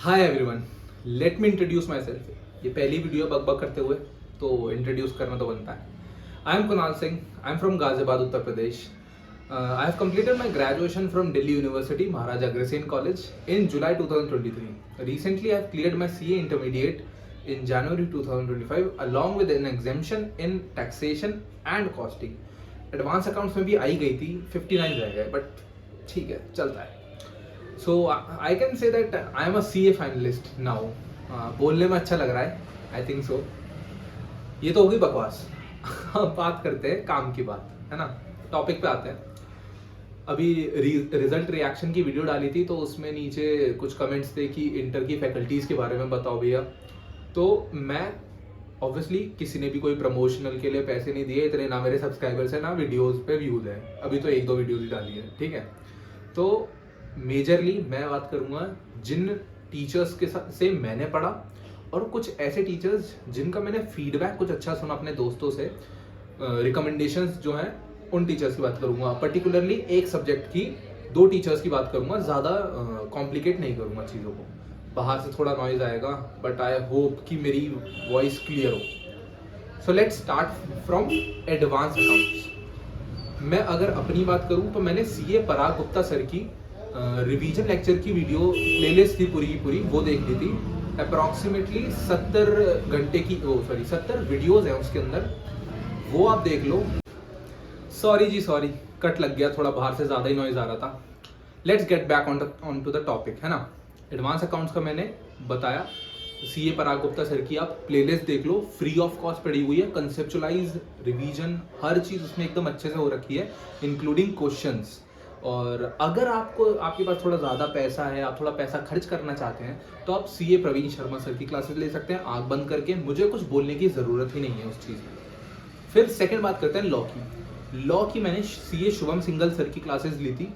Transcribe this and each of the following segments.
Hi everyone, let me introduce my self. ये पहली video बकबक करते हुए तो इंट्रोड्यूस करना तो बनता है। I am Kunal Singh, I am from Ghaziabad, Uttar Pradesh. I have completed my graduation from Delhi University, Maharaja Agrawal College in July 2023. Recently, I have cleared my CA Intermediate in January 2025 along with an exemption in taxation and costing. Advance accounts में भी आई गई थी, 59 रह गए, but ठीक है, चलता है। So I can say that I am a CA finalist now. बोलने में अच्छा लग रहा है, आई थिंक सो। ये तो होगी बकवास। अब बात करते हैं काम की बात, है ना। टॉपिक पे आते हैं। अभी रिजल्ट रिएक्शन की वीडियो डाली थी तो उसमें नीचे कुछ कमेंट्स थे कि इंटर की फैकल्टीज़ के बारे में बताओ भैया। तो मैं ऑब्वियसली किसी ने भी कोई प्रमोशनल के लिए पैसे नहीं दिए, इतने ना मेरे सब्सक्राइबर्स हैं ना वीडियोस पे व्यूज़ हैं। अभी तो एक दो वीडियोज ही डाली है, ठीक है। तो मेजरली मैं बात करूँगा जिन टीचर्स के साथ से मैंने पढ़ा और कुछ ऐसे टीचर्स जिनका मैंने फीडबैक कुछ अच्छा सुना अपने दोस्तों से, रिकमेंडेशंस जो हैं उन टीचर्स की बात करूँगा। पर्टिकुलरली एक सब्जेक्ट की 2 टीचर्स की बात करूँगा, ज़्यादा कॉम्प्लिकेट नहीं करूँगा चीज़ों को। बाहर से थोड़ा नॉइज आएगा बट आई होप कि मेरी वॉइस क्लियर हो। So let's start from advance accounts. मैं अगर अपनी बात करूँ तो मैंने CA पराग गुप्ता सर की रिवीजन लेक्चर की वीडियो प्लेलिस्ट थी पूरी की पूरी, वो देख ली थी। अप्रॉक्सीमेटली 70 घंटे की 70 वीडियोज़ हैं उसके अंदर, वो आप देख लो। सॉरी जी सॉरी, कट लग गया, थोड़ा बाहर से ज़्यादा ही नॉइज आ रहा था। Let's get back on to the topic, है ना। एडवांस अकाउंट्स का मैंने बताया, CA पराग गुप्ता सर की आप प्लेलिस्ट देख लो, फ्री ऑफ कॉस्ट पड़ी हुई है। कंसेप्चुलाइज, रिवीजन, हर चीज़ उसमें एकदम अच्छे से हो रखी है, इंक्लूडिंग क्वेश्चंस। और अगर आपके पास थोड़ा ज़्यादा पैसा है, आप थोड़ा पैसा खर्च करना चाहते हैं, तो आप CA प्रवीण शर्मा सर की क्लासेस ले सकते हैं आँख बंद करके। मुझे कुछ बोलने की ज़रूरत ही नहीं है उस चीज़ में। फिर सेकेंड बात करते हैं लॉ की मैंने CA शुभम सिंगल सर की क्लासेस ली थी।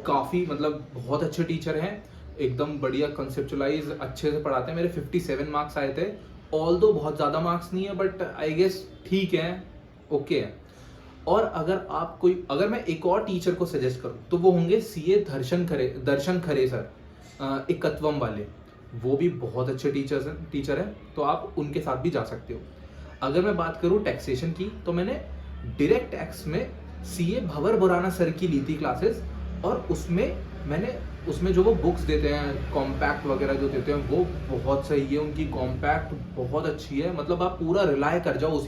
काफ़ी मतलब बहुत अच्छे टीचर हैं, एकदम बढ़िया कंसेप्चुलाइज अच्छे से पढ़ाते हैं। मेरे 57 मार्क्स आए थे, ऑल्दो बहुत ज़्यादा मार्क्स नहीं है बट आई गेस ठीक है, ओके है। और अगर मैं एक और टीचर को सजेस्ट करूं तो वो होंगे CA दर्शन खरे सर, एकत्वम वाले। वो भी बहुत अच्छे टीचर हैं, तो आप उनके साथ भी जा सकते हो। अगर मैं बात करूं टैक्सेशन की तो मैंने डायरेक्ट टैक्स में CA भंवर बुराना सर की ली थी क्लासेस। और उसमें जो वो बुक्स देते हैं, कॉम्पैक्ट वगैरह जो देते हैं, वो बहुत सही है। उनकी कॉम्पैक्ट बहुत अच्छी है, मतलब आप पूरा रिलाय कर जाओ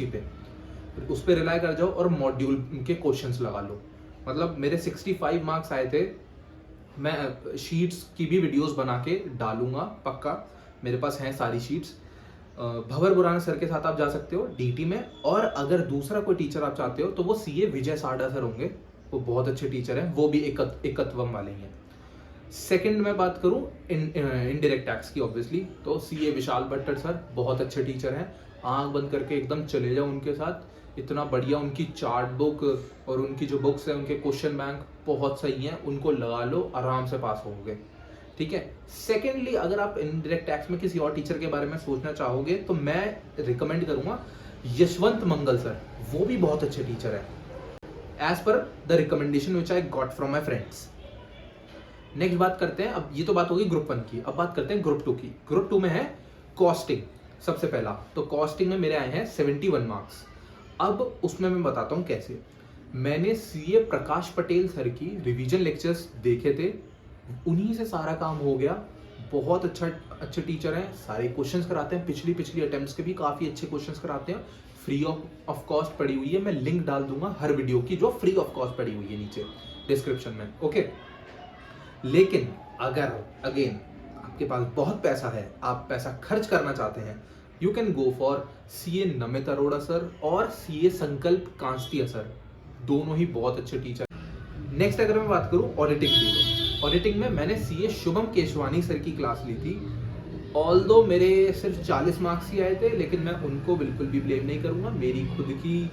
उस पर रिलाय कर जाओ और मॉड्यूल के क्वेश्चंस लगा लो। मतलब मेरे 65 मार्क्स आए थे। मैं शीट्स की भी वीडियोस बना के डालूंगा पक्का, मेरे पास हैं सारी शीट्स। भंवर बुराना सर के साथ आप जा सकते हो DT में। और अगर दूसरा कोई टीचर आप चाहते हो तो वो CA विजय साडा सर होंगे, वो बहुत अच्छे टीचर हैं, वो भी एकत्वम वाले ही हैं। सेकंड मैं बात करूं इनडायरेक्ट टैक्स की ऑब्वियसली, तो CA विशाल भट्टर सर बहुत अच्छे टीचर हैं। आंख बंद करके एकदम चले जाओ उनके साथ, इतना बढ़िया उनकी चार्ट बुक और उनकी जो बुक्स है, उनके क्वेश्चन बैंक बहुत सही हैं, उनको लगा लो, आराम से पास होगे, ठीक है। सेकेंडली अगर आप इनडायरेक्ट टैक्स में किसी और टीचर के बारे में सोचना चाहोगे तो मैं रिकमेंड करूंगा यशवंत मंगल सर, वो भी बहुत अच्छे टीचर हैं as per the recommendation which I got from my friends. Next बात करते हैं, अब ये तो बात होगी ग्रुप 1 की, अब बात करते हैं ग्रुप 2 की। ग्रुप 2 में है कॉस्टिंग। सबसे पहला तो कॉस्टिंग में मेरे आए हैं 71 मार्क्स। अब उसमें मैं बताता हूँ कैसे। मैंने CA प्रकाश पटेल सर की रिवीजन लेक्चर्स देखे थे, उन्हीं से सारा काम हो गया। बहुत अच्छे टीचर हैं, सारे क्वेश्चंस कराते हैं, पिछली अटेम्प्ट्स के भी काफ़ी अच्छे क्वेश्चंस कराते हैं। फ्री ऑफ कॉस्ट पड़ी हुई है, मैं लिंक डाल दूंगा हर वीडियो की जो फ्री ऑफ कॉस्ट पड़ी हुई है नीचे डिस्क्रिप्शन में, ओके। लेकिन अगर अगेन आपके पास बहुत पैसा है, आप पैसा खर्च करना चाहते हैं, you can go for CA Namit Arora sir और CA संकल्प कांस्तिया सर, दोनों ही बहुत अच्छे टीचर। नेक्स्ट अगर मैं बात करूं ऑडिटिंग की, तो ऑडिटिंग में मैंने CA शुभम केशवानी सर की क्लास ली थी। ऑल्दो मेरे सिर्फ 40 मार्क्स ही आए थे, लेकिन मैं उनको बिल्कुल भी ब्लेम नहीं करूंगा। मेरी खुद की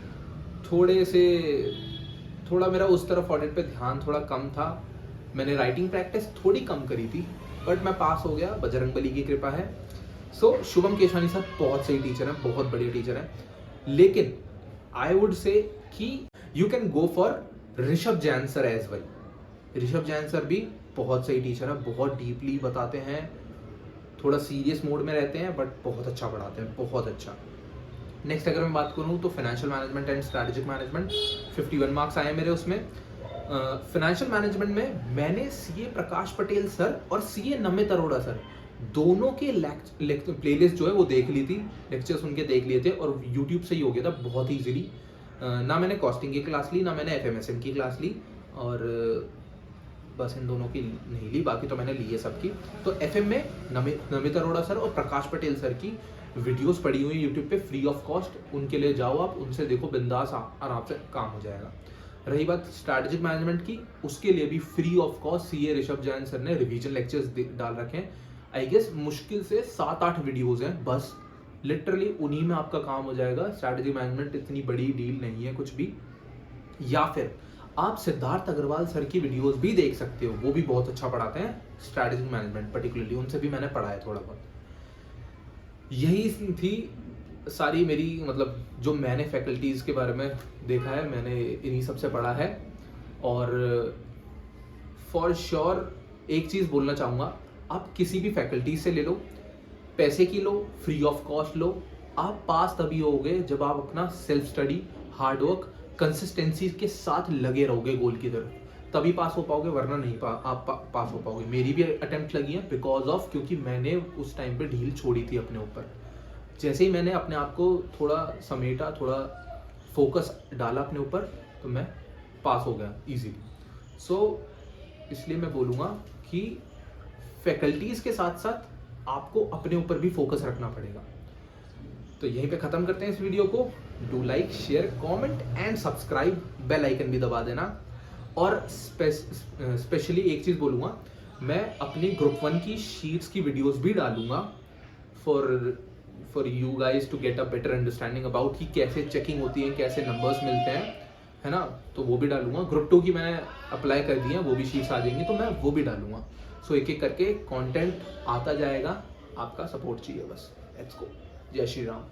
थोड़ा मेरा उस तरफ ऑडिट पे ध्यान थोड़ा कम था। मैंने राइटिंग प्रैक्टिस थोड़ी कम करी थी, बट मैं पास हो गया, बजरंगबली की कृपा है। सो शुभम केशवानी सर बहुत सही टीचर हैं, बहुत बढ़िया टीचर हैं। लेकिन आई वुड से कि you can go for Rishabh Jain sir as well. Rishabh Jain sir भी बहुत सही टीचर है, बहुत डीपली बताते हैं, थोड़ा सीरियस मोड में रहते हैं, बट बहुत अच्छा पढ़ाते हैं, बहुत अच्छा। नेक्स्ट अगर मैं बात करूँ तो financial management and strategic management, 51 marks आए मेरे उसमें। फाइनेंशियल मैनेजमेंट में मैंने सीए प्रकाश पटेल सर और सीए नमित अरोड़ा सर दोनों के प्लेलिस्ट जो है वो देख ली थी, लेक्चर्स उनके देख लिए थे, और यूट्यूब से ही हो गया था बहुत ही ईजिली। ना मैंने कॉस्टिंग की क्लास ली, ना मैंने एफएमएसएम की क्लास ली, और बस इन दोनों की नहीं ली, बाकी तो मैंने ली है सबकी। तो एफएम में नमित अरोड़ा सर और प्रकाश पटेल सर की वीडियोस पड़ी हुई यूट्यूब पे फ्री ऑफ कॉस्ट, उनके लिए जाओ आप, उनसे देखो, बिंदास आराम से काम हो जाएगा। रही बात स्ट्रैटेजिक मैनेजमेंट की, उसके लिए भी free of cost CA Rishabh Jain sir ने रिवीजन लेक्चर्स डाल रखे हैं। आई गेस मुश्किल से 7-8 वीडियोज हैं, बस लिटरली उन्हीं में आपका काम हो जाएगा। स्ट्रैटेजिक मैनेजमेंट इतनी बड़ी डील नहीं है कुछ भी। या फिर आप सिद्धार्थ अग्रवाल सर की वीडियोस भी देख सकते हो, वो भी बहुत अच्छा पढ़ाते हैं स्ट्रैटेजिक मैनेजमेंट पर्टिकुलरली, उनसे भी मैंने पढ़ा है थोड़ा बहुत। यही थी सारी मेरी, मतलब जो मैंने फैकल्टीज़ के बारे में देखा है, मैंने इन्हीं सबसे पढ़ा है। और फॉर श्योर एक चीज़ बोलना चाहूँगा, आप किसी भी फैकल्टी से ले लो, पैसे की लो, फ्री ऑफ कॉस्ट लो, आप पास तभी होगे जब आप अपना सेल्फ स्टडी, हार्डवर्क, कंसिस्टेंसी के साथ लगे रहोगे गोल की तरफ, तभी पास हो पाओगे, वरना नहीं पास हो पाओगे। मेरी भी अटेम्प्ट लगी है बिकॉज ऑफ, क्योंकि मैंने उस टाइम पे ढील छोड़ी थी अपने ऊपर। जैसे ही मैंने अपने आप को थोड़ा समेटा, थोड़ा फोकस डाला अपने ऊपर, तो मैं पास हो गया इजीली। सो इसलिए मैं बोलूँगा कि फैकल्टीज़ के साथ साथ आपको अपने ऊपर भी फोकस रखना पड़ेगा। तो यहीं पे ख़त्म करते हैं इस वीडियो को। Do like, share, comment and subscribe, bell icon भी दबा देना। और स्पेशली एक चीज़ बोलूँगा, मैं अपनी ग्रुप 1 की शीट्स की वीडियोस भी डालूंगा for you guys to get a better understanding about कि कैसे चेकिंग होती है, कैसे नंबर्स मिलते हैं, है ना। तो वो भी डालूंगा। ग्रुप 2 की मैंने अप्लाई कर दी है, वो भी शीट्स आ जाएंगी, तो मैं वो भी डालूंगा। सो एक एक करके कंटेंट आता जाएगा, आपका सपोर्ट चाहिए बस। Let's go. जय श्री राम।